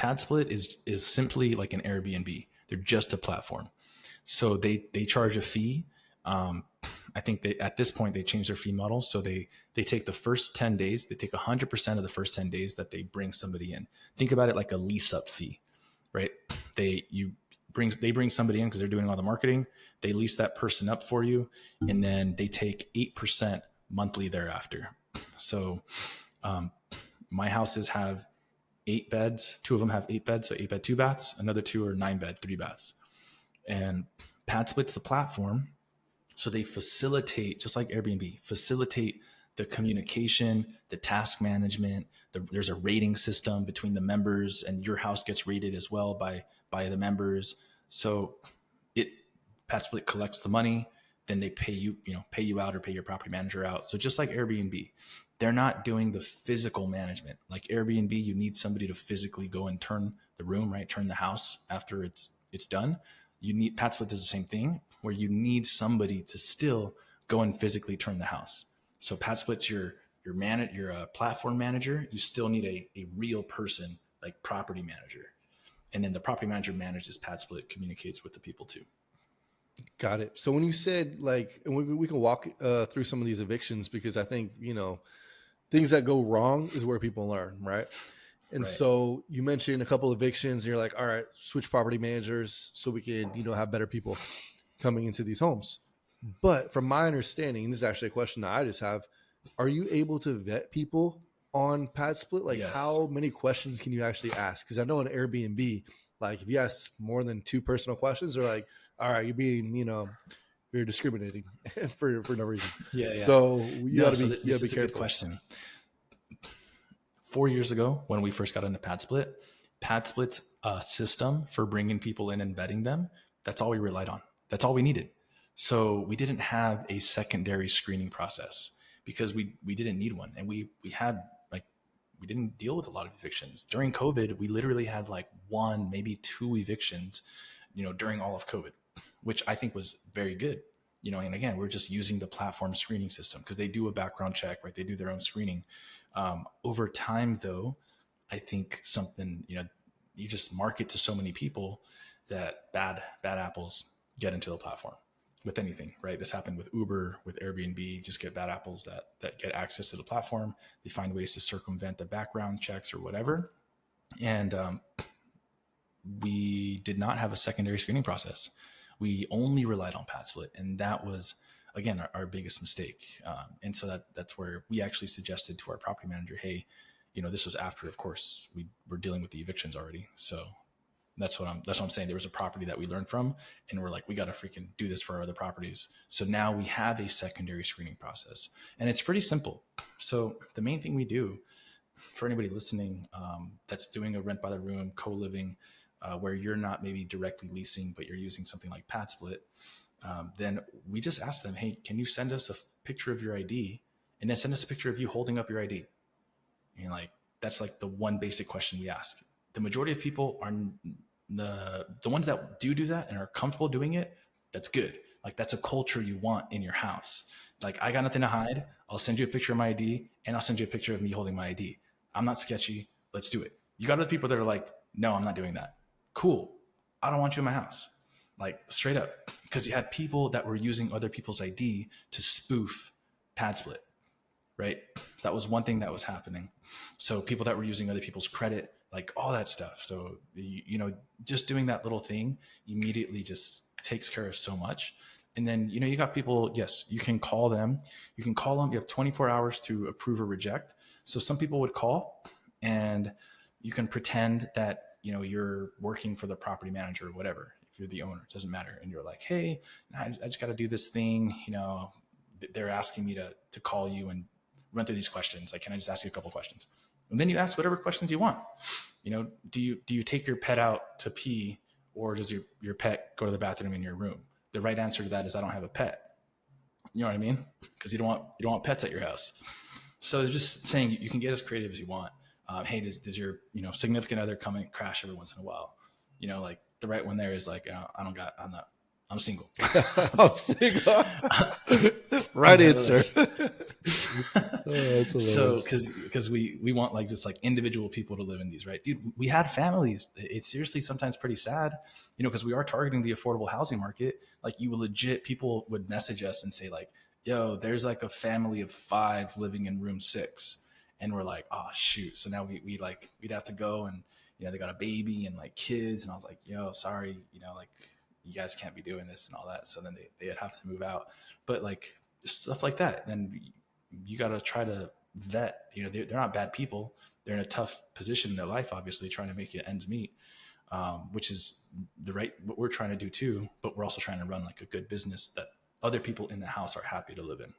PadSplit is simply like an Airbnb. They're just a platform. So they charge a fee. I think at this point they changed their fee model. So they take the first 10 days, they take 100% of the first 10 days that they bring somebody in. Think about it like a lease up fee, right? They bring somebody in because they're doing all the marketing. They lease that person up for you, and then they take 8% monthly thereafter. So my houses have 8 beds. 2 of them have 8 beds, so 8 bed, 2 baths. Another 2 are 9 bed, 3 baths. And PadSplit's the platform. So they facilitate, just like Airbnb, facilitate the communication, the task management. There's a rating system between the members, and your house gets rated as well by the members. So PadSplit collects the money, then they pay you out or pay your property manager out. So just like Airbnb, they're not doing the physical management. Like Airbnb, you need somebody to physically go and turn the room, right? Turn the house after it's done. PadSplit does the same thing, where you need somebody to still go and physically turn the house. So PadSplit's your platform manager. You still need a real person, like property manager. And then the property manager manages PadSplit, communicates with the people too. Got it. So when you said like, and we can walk through some of these evictions, because I think, things that go wrong is where people learn, right? And right. So you mentioned a couple of evictions and you're like, all right, switch property managers so we can, have better people coming into these homes. But from my understanding, and this is actually a question that I just have, are you able to vet people on PadSplit? Like yes. How many questions can you actually ask? Because I know in Airbnb, like if you ask more than 2 personal questions, they're like, all right, you're being, you're discriminating for no reason. Yeah. So you got to be careful. A good question. 4 years ago, when we first got into PadSplit's system for bringing people in and vetting them, that's all we relied on. That's all we needed. So we didn't have a secondary screening process because we didn't need one. And we didn't deal with a lot of evictions. During COVID, we literally had like 1, maybe 2 evictions, during all of COVID, which I think was very good. And again, we're just using the platform screening system because they do a background check, right? They do their own screening. Over time, though, I think something, you just market to so many people that bad apples get into the platform with anything, right? This happened with Uber, with Airbnb. Just get bad apples that get access to the platform. They find ways to circumvent the background checks or whatever. And we did not have a secondary screening process. We only relied on PadSplit, and that was, again, our biggest mistake. And so that's where we actually suggested to our property manager, hey, this was after, of course, we were dealing with the evictions already. So that's what I'm saying. There was a property that we learned from, and we're like, we got to freaking do this for our other properties. So now we have a secondary screening process, and it's pretty simple. So the main thing we do for anybody listening that's doing a rent by the room, co-living, where you're not maybe directly leasing, but you're using something like PadSplit, then we just ask them, hey, can you send us a picture of your ID, and then send us a picture of you holding up your ID? And that's like the one basic question we ask. The majority of people are the ones that do that and are comfortable doing it. That's good. Like that's a culture you want in your house. Like I got nothing to hide. I'll send you a picture of my ID, and I'll send you a picture of me holding my ID. I'm not sketchy. Let's do it. You got other people that are like, no, I'm not doing that. Cool. I don't want you in my house. Like straight up. Because you had people that were using other people's ID to spoof PadSplit, right? So that was one thing that was happening. So people that were using other people's credit, like all that stuff. So, just doing that little thing immediately just takes care of so much. And then, you got people, yes, you can call them. You have 24 hours to approve or reject. So some people would call, and you can pretend that, you're working for the property manager or whatever. If you're the owner, it doesn't matter. And you're like, hey, I just got to do this thing. They're asking me to call you and run through these questions. Like, can I just ask you a couple of questions? And then you ask whatever questions you want. Do you take your pet out to pee, or does your pet go to the bathroom in your room? The right answer to that is I don't have a pet. You know what I mean? Because you don't want pets at your house. So they're just saying you can get as creative as you want. Hey, does your significant other come and crash every once in a while? Like the right one there is like, I'm single. I'm single. Right answer. Oh, that's So hilarious. because we want like just like individual people to live in these, right, dude? We had families. It's seriously sometimes pretty sad, because we are targeting the affordable housing market. Like you would legit, people would message us and say like, yo, there's like a family of 5 living in room 6. And we're like, oh shoot. So now we like, we'd have to go and, they got a baby and like kids. And I was like, yo, sorry, like you guys can't be doing this and all that. So then they'd have to move out. But like stuff like that. Then you got to try to vet, they're not bad people. They're in a tough position in their life, obviously trying to make it ends meet, which is what we're trying to do too. But we're also trying to run like a good business that other people in the house are happy to live in.